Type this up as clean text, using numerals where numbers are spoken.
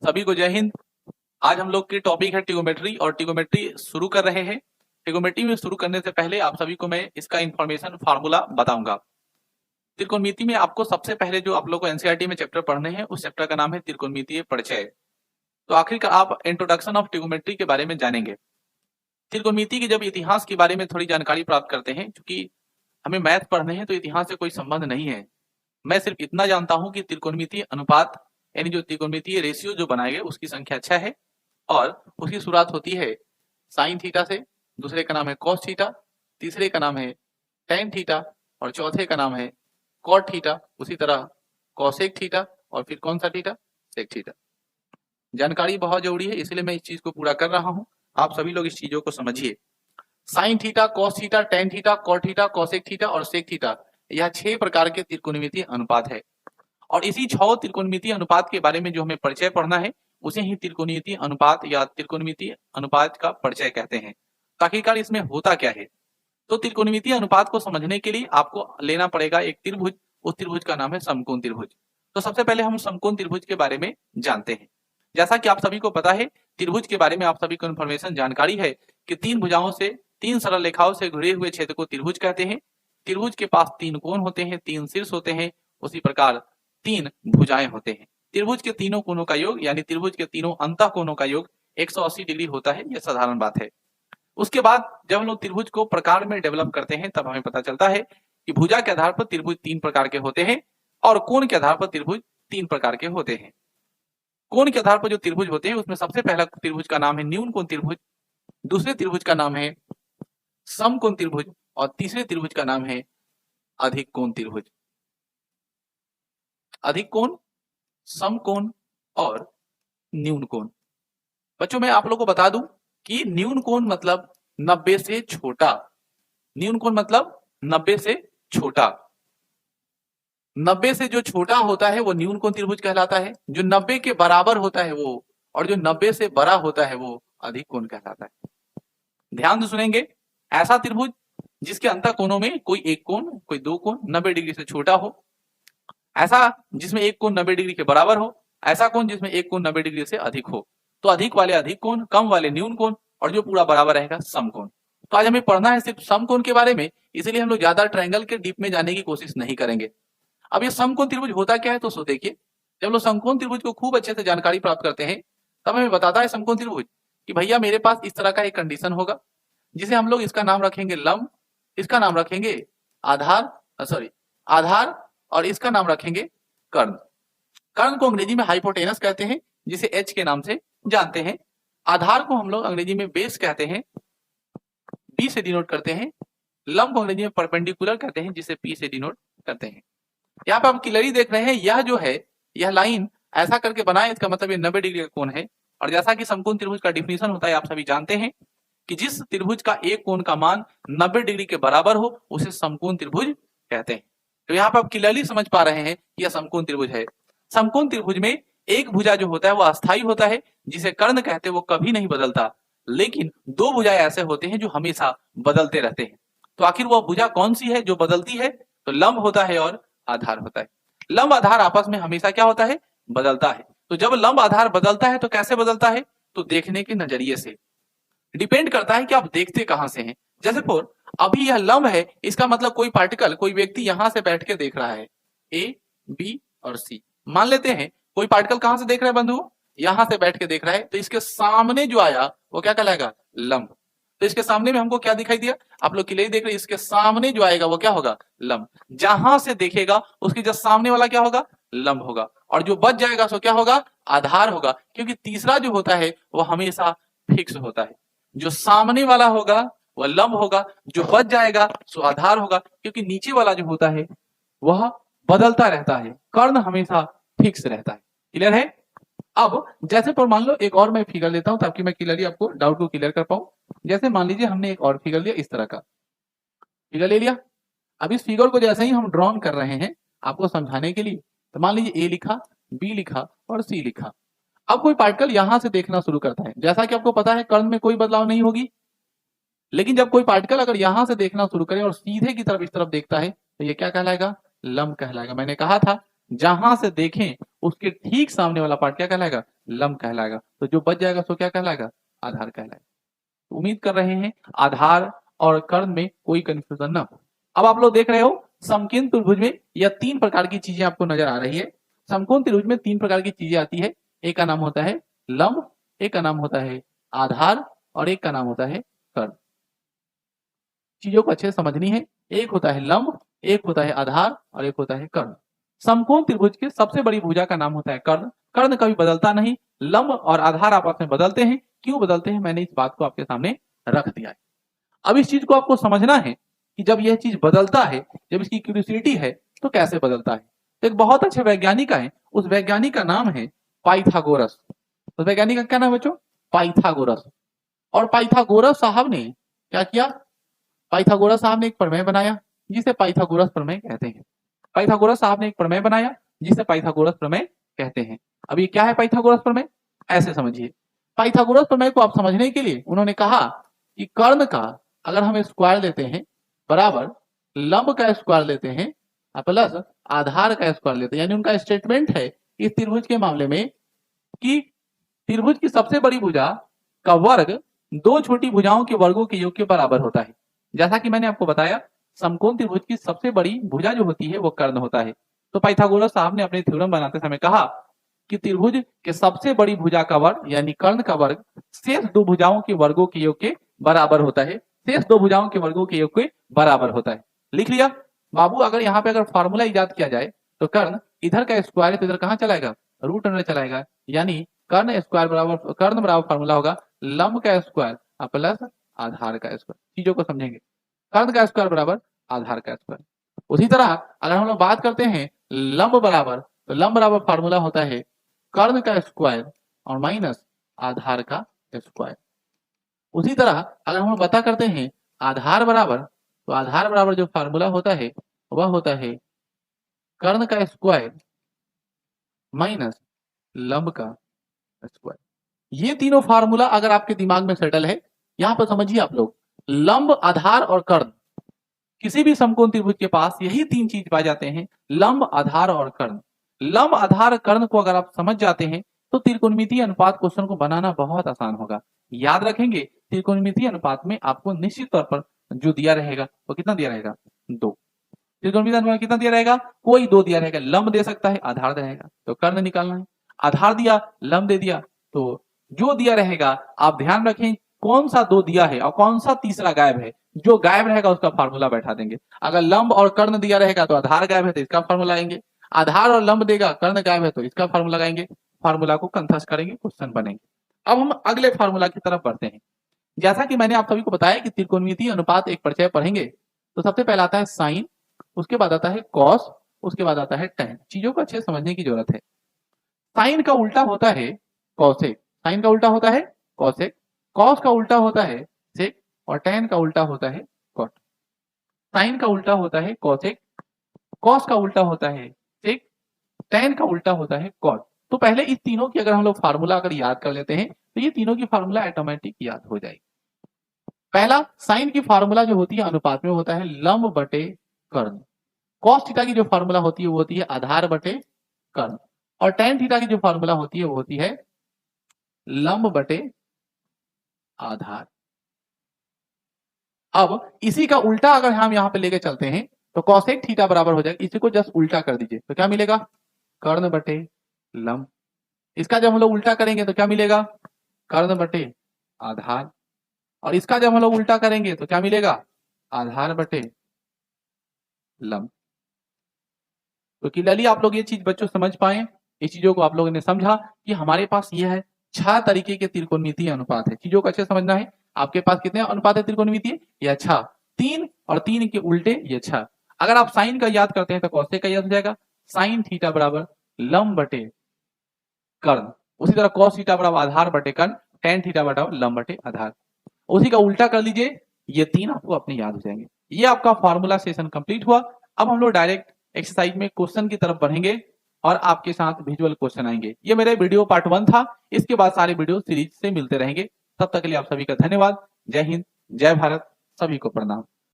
सभी को जय हिंद। आज हम लोग की टॉपिक है ट्रिगोमेट्री और ट्रिगोमेट्री शुरू कर रहे हैं। ट्रिगोमेट्री में शुरू करने से पहले आप सभी को मैं इसका इंफॉर्मेशन फार्मूला बताऊंगा। त्रिकोणमिति में आपको सबसे पहले जो आप लोग को एनसीईआरटी में चैप्टर पढ़ने हैं उस चैप्टर का नाम है त्रिकोणमितीय परिचय। तो आखिरकार आप इंट्रोडक्शन ऑफ ट्रिगोमेट्री के बारे में जानेंगे। त्रिकोणमिति के जब इतिहास के बारे में थोड़ी जानकारी प्राप्त करते हैं, क्योंकि हमें मैथ पढ़ने हैं तो इतिहास से कोई संबंध नहीं है। मैं सिर्फ इतना जानता हूं कि त्रिकोणमितीय अनुपात यानी जो त्रिकोणमितीय रेशियो जो बनाए गए उसकी संख्या 6 है और उसकी शुरुआत होती है साइन थीटा से, दूसरे का नाम है कॉस थीटा, तीसरे का नाम है टेन थीटा और चौथे का नाम है कॉट थीटा, उसी तरह कॉसेक थीटा और फिर कौन सा थीटा, सेक थीटा। जानकारी बहुत जरूरी है, इसलिए मैं इस चीज को पूरा कर रहा हूं। आप सभी लोग इस चीजों को समझिए। Sine theta, cos theta, tan theta, cot theta, cosec theta और सेक थीटा, यह 6 प्रकार के त्रिकोणमितीय अनुपात है और इसी 6 त्रिकोणमितीय अनुपात के बारे में जो हमें परिचय पढ़ना है उसे ही त्रिकोणमितीय अनुपात या त्रिकोणमितीय अनुपात का परिचय कहते हैं। तो आखिरकार इसमें होता क्या है? तो त्रिकोणमितीय अनुपात को समझने के लिए आपको लेना पड़ेगा एक त्रिभुज। उस त्रिभुज का नाम है समकोण त्रिभुज। तो सबसे पहले हम समकोण त्रिभुज के बारे में जानते हैं। जैसा कि आप सभी को पता है, त्रिभुज के बारे में आप सभी को इन्फॉर्मेशन जानकारी है कि 3 भुजाओं से 3 सरल रेखाओं से घिरे हुए क्षेत्र को त्रिभुज कहते हैं। त्रिभुज के पास 3 कोण होते हैं, 3 शीर्ष होते हैं, उसी प्रकार 3 भुजाएं होते हैं। त्रिभुज के तीनों कोणों का योग यानी त्रिभुज के तीनों अंतः कोणों का योग 180 डिग्री होता है। यह साधारण बात है। उसके बाद जब हम लोग त्रिभुज को प्रकार में डेवलप करते हैं तब हमें पता चलता है कि भुजा के आधार पर त्रिभुज 3 प्रकार के होते हैं और कोण के आधार पर त्रिभुज 3 प्रकार के होते हैं। कोण के आधार पर जो त्रिभुज होते हैं उसमें सबसे पहला त्रिभुज का नाम है न्यून कोण त्रिभुज, दूसरे त्रिभुज का नाम है समकोण त्रिभुज और तीसरे त्रिभुज का नाम है अधिक कोण त्रिभुज। अधिक कोण, समकोण और न्यून कोण। बच्चों मैं आप लोगों को बता दूं कि न्यून कोण मतलब 90 से छोटा। न्यून कोण मतलब 90 से छोटा। 90 से जो छोटा होता है वो न्यून कोण त्रिभुज कहलाता है। जो 90 के बराबर होता है वो, और जो 90 से बड़ा होता है वो अधिक कोण कहलाता है। ध्यान से सुनेंगे। ऐसा त्रिभुज जिसके अंतः कोणों में कोई एक कोण, कोई दो कोण 90 डिग्री से छोटा हो, ऐसा जिसमें एक कोण 90 डिग्री के बराबर हो, ऐसा कोण जिसमें एक कोण 90 डिग्री से अधिक हो। तो अधिक वाले अधिक कोण, कम वाले न्यून कोण और जो पूरा बराबर रहेगा समकोण। तो आज हमें पढ़ना है सिर्फ समकोण के बारे में, इसलिए हम लोग ज्यादा ट्रायंगल के डीप में जाने की कोशिश नहीं करेंगे। अब ये समकोण त्रिभुज होता क्या है तो सो देखिए। जब लोग समकोण त्रिभुज को खूब अच्छे से जानकारी प्राप्त करते हैं तब हमें बताता है समकोण त्रिभुज कि भैया मेरे पास इस तरह का एक कंडीशन होगा जिसे हम लोग इसका नाम रखेंगे लंब, इसका नाम रखेंगे आधार और इसका नाम रखेंगे कर्ण। कर्ण को अंग्रेजी में हाइपोटेनस कहते हैं जिसे एच के नाम से जानते हैं। आधार को हम लोग अंग्रेजी में बेस कहते हैं, बी से डिनोट करते हैं। लंब को अंग्रेजी में परपेंडिकुलर कहते हैं जिसे पी से डिनोट करते हैं। यहाँ पे आप क्लियरली देख रहे हैं, यह जो है यह लाइन ऐसा करके बनाए, इसका मतलब ये 90 डिग्री का कोण है। और जैसा कि समकोण त्रिभुज का डिफिनेशन होता है आप सभी जानते हैं कि जिस त्रिभुज का एक कोण का मान 90 डिग्री के बराबर हो उसे समकोण त्रिभुज कहते हैं। तो यहाँ पर आप क्लियरली समझ पा रहे हैं कि यह समकोण त्रिभुज है। समकोण त्रिभुज में एक भुजा जो होता है वो अस्थायी होता है जिसे कर्ण कहते हैं, वो कभी नहीं बदलता। लेकिन 2 भुजाएं ऐसे होते हैं जो हमेशा बदलते रहते हैं। तो आखिर वह भुजा कौन सी है जो बदलती है? तो लंब होता है और आधार होता है। लंब आधार आपस में हमेशा क्या होता है? बदलता है। तो जब लंब आधार बदलता है तो कैसे बदलता है? तो देखने के नजरिए से। डिपेंड करता है कि आप देखते कहां से हैं। जैसे फोर अभी यह लंब है, इसका मतलब कोई पार्टिकल, कोई व्यक्ति यहां से बैठ के देख रहा है, ए, बी और सी। मान लेते हैं कोई पार्टिकल कहां से देख रहा है बंधु? यहां से बैठ के देख रहा है, तो इसके सामने जो आया वो क्या कहलाएगा? लंब। तो इसके सामने में हमको क्या दिखाई दिया? आप लोग क्लियर देख रहे हैं, इसके सामने जो आएगा वो क्या होगा? लंब। जहां से देखेगा उसके जस्ट सामने वाला क्या होगा? लंब होगा। और जो बच जाएगा सो क्या होगा? आधार होगा, क्योंकि तीसरा जो होता है वो हमेशा फिक्स होता है। जो सामने वाला होगा वह लंब होगा, जो बच जाएगा सो आधार होगा, क्योंकि नीचे वाला जो होता है वह बदलता रहता है। कर्ण हमेशा फिक्स रहता है। क्लियर है? अब जैसे पर मान लो एक और मैं फिगर लेता हूं ताकि मैं क्लियरली आपको डाउट को क्लियर कर पाऊं। जैसे मान लीजिए हमने एक और फिगर लिया, इस तरह का फिगर ले लिया। अब इस फिगर को जैसे ही हम ड्रॉन कर रहे हैं आपको समझाने के लिए, तो मान लीजिए ए लिखा, बी लिखा और सी लिखा। अब कोई पार्टिकल यहां से देखना शुरू करता है। जैसा कि आपको पता है कर्ण में कोई बदलाव नहीं होगी, लेकिन जब कोई पार्टिकल अगर यहां से देखना शुरू करे और सीधे की तरफ इस तरफ देखता है तो ये क्या कहलाएगा? लंब कहलाएगा। मैंने कहा था जहां से देखें उसके ठीक सामने वाला पार्ट क्या कहलाएगा? लंब कहलाएगा। तो जो बच जाएगा सो क्या कहलाएगा? आधार कहलाएगा। तो उम्मीद कर रहे हैं आधार और कर्ण में कोई कंफ्यूजन ना हो। अब आप लोग देख रहे हो समकोण त्रिभुज में यह 3 प्रकार की चीजें आपको नजर आ रही है। समकोण त्रिभुज में 3 प्रकार की चीजें आती है। एक का नाम होता है लंब, एक का नाम होता है आधार और एक का नाम होता है कर्ण। चीजों को अच्छे से समझनी है। एक होता है लंब, एक होता है आधार और एक होता है कर्ण। समकोण त्रिभुज की सबसे बड़ी भुजा का नाम होता है कर्ण। कर्ण कभी बदलता नहीं। लंब और आधार आपस में बदलते हैं। क्यों बदलते हैं, मैंने इस बात को आपके सामने रख दिया है। अब इस चीज को आपको समझना है कि जब यह चीज बदलता है, जब इसकी क्यूरियोसिटी है, तो कैसे बदलता है। तो एक बहुत अच्छे वैज्ञानिक है, उस वैज्ञानिक का नाम है पाइथागोरस। उस वैज्ञानिक का क्या नाम है बच्चों? पाइथागोरस। और पाइथागोरस साहब ने क्या किया? पाइथागोरस साहब ने एक प्रमेय बनाया जिसे पाइथागोरस प्रमेय कहते हैं। पाइथागोरस साहब ने एक प्रमेय बनाया जिसे पाइथागोरस प्रमेय कहते हैं। अब ये क्या है पाइथागोरस प्रमेय? ऐसे समझिए। पाइथागोरस प्रमेय को आप समझने के लिए उन्होंने कहा कि कर्ण का अगर हम स्क्वायर लेते हैं बराबर लंब का स्क्वायर लेते हैं प्लस आधार का स्क्वायर लेते हैं, यानी उनका स्टेटमेंट है इस त्रिभुज के मामले में कि त्रिभुज की सबसे बड़ी भुजा का वर्ग 2 छोटी भुजाओं के वर्गों के योग के बराबर होता है। जैसा कि मैंने आपको बताया समकोण त्रिभुज की सबसे बड़ी भुजा जो होती है वो कर्ण होता है। तो पाइथागोरस साहब ने अपने थ्योरम बनाते समय कहा कि त्रिभुज के सबसे बड़ी भुजा का वर्ग यानी कर्ण का वर्ग शेष 2 भुजाओं के वर्गों के योग के बराबर होता है। शेष 2 भुजाओं के वर्गों के योग के बराबर होता है। लिख लिया बाबू। अगर यहाँ पे अगर फॉर्मूला इजाद किया जाए तो कर्ण इधर का स्क्वायर है तो इधर कहाँ चलाएगा? रूट अंडर चलाएगा। यानी कर्ण स्क्वायर बराबर कर्ण बराबर फॉर्मूला होगा लंब का स्क्वायर प्लस आधार का स्क्वायर। चीजों को समझेंगे। कर्ण का स्क्वायर बराबर आधार का स्क्वायर। उसी तरह अगर हम लोग बात करते हैं लंब बराबर, तो लंब बराबर फॉर्मूला होता है कर्ण का स्क्वायर और माइनस आधार का स्क्वायर। उसी तरह अगर हम लोग पता करते हैं आधार बराबर, तो आधार बराबर जो फॉर्मूला होता है वह होता है कर्ण का स्क्वायर माइनस लंब का स्क्वायर। ये तीनों फार्मूला अगर आपके दिमाग में सेटल है, यहां पर समझिए आप लोग लंब आधार और कर्ण, किसी भी समकोण त्रिभुज के पास यही 3 चीज पाए जाते हैं, लंब आधार और कर्ण। लंब आधार कर्ण को अगर आप समझ जाते हैं तो त्रिकोणमितीय अनुपात क्वेश्चन को बनाना बहुत आसान होगा। याद रखेंगे त्रिकोणमितीय अनुपात में आपको निश्चित तौर पर जो दिया रहेगा वो कितना दिया रहेगा? 2। त्रिकोणमितीय अनुपात कितना दिया रहेगा? कोई 2 दिया रहेगा। लंब दे सकता है, आधार रहेगा, तो कर्ण निकालना है। आधार दिया, लंब दे दिया, तो जो दिया रहेगा आप ध्यान रखें कौन सा 2 दिया है और कौन सा तीसरा गायब है। जो गायब रहेगा उसका फार्मूला बैठा देंगे। अगर लंब और कर्ण दिया रहेगा तो आधार गायब है तो इसका फार्मूला आएंगे। आधार और लंब देगा, कर्ण गायब है तो इसका फार्मूला लगाएंगे। फार्मूला को कंठस्थ करेंगे, क्वेश्चन बनेंगे। अब हम अगले फार्मूला की तरफ बढ़ते हैं। जैसा कि मैंने आप सभी को बताया कि त्रिकोणमितीय अनुपात एक परिचय पढ़ेंगे तो सबसे पहला आता है साइन, उसके बाद आता है कॉस, उसके बाद आता है टेन। चीजों को अच्छे से समझने की जरूरत है। साइन का उल्टा होता है कॉसेक, साइन का उल्टा होता है कॉसेक, कॉस का उल्टा होता है सेक और टेन का उल्टा होता है कॉट। साइन का उल्टा होता है कॉसेक, कॉस का उल्टा होता है सेक, टेन का उल्टा होता है कॉट। तो पहले इस तीनों की अगर हम लोग फार्मूला अगर याद कर लेते हैं तो ये तीनों की फार्मूला ऑटोमेटिक याद हो जाएगी। पहला साइन की फार्मूला जो होती है अनुपात में होता है लंब बटे कर्ण। कॉस थीटा की जो फार्मूला होती है वो होती है आधार बटे कर्ण। और टेन थीटा की जो फार्मूला होती है वो होती है लंब बटे आधार। अब इसी का उल्टा अगर हम यहां पे लेके चलते हैं तो कॉसेक थीटा बराबर हो जाएगा, इसी को जस्ट उल्टा कर दीजिए तो क्या मिलेगा? कर्ण बटे लंब। इसका जब हम लोग उल्टा करेंगे तो क्या मिलेगा? कर्ण बटे आधार। और इसका जब हम लोग उल्टा करेंगे तो क्या मिलेगा? आधार बटे लंब। तो क्लियरली आप लोग ये चीज बच्चों समझ पाए, इस चीजों को आप लोगों ने समझा कि हमारे पास ये है 6 तरीके के त्रिकोणमितीय अनुपात है। चीजों को अच्छे समझना है। आपके पास कितने अनुपात है त्रिकोणमितीय? ये 6, 3 और 3 के उल्टे ये 6। अगर आप साइन का याद करते हैं तो कॉसेक का याद हो जाएगा, साइन थीटा बराबर लंब बटे कर्ण। उसी तरह कॉस थीटा बराबर आधार बटे कर्ण, टेन थीटा बराबर लंब बटे आधार। उसी का उल्टा कर लीजिए, ये 3 आपको अपने याद हो जाएंगे। ये आपका फॉर्मूला सेशन कंप्लीट हुआ। अब हम लोग डायरेक्ट एक्सरसाइज में क्वेश्चन की तरफ बढ़ेंगे और आपके साथ विजुअल क्वेश्चन आएंगे। ये मेरे वीडियो पार्ट 1 था। इसके बाद सारे वीडियो सीरीज से मिलते रहेंगे। तब तक के लिए आप सभी का धन्यवाद। जय हिंद, जय भारत, सभी को प्रणाम।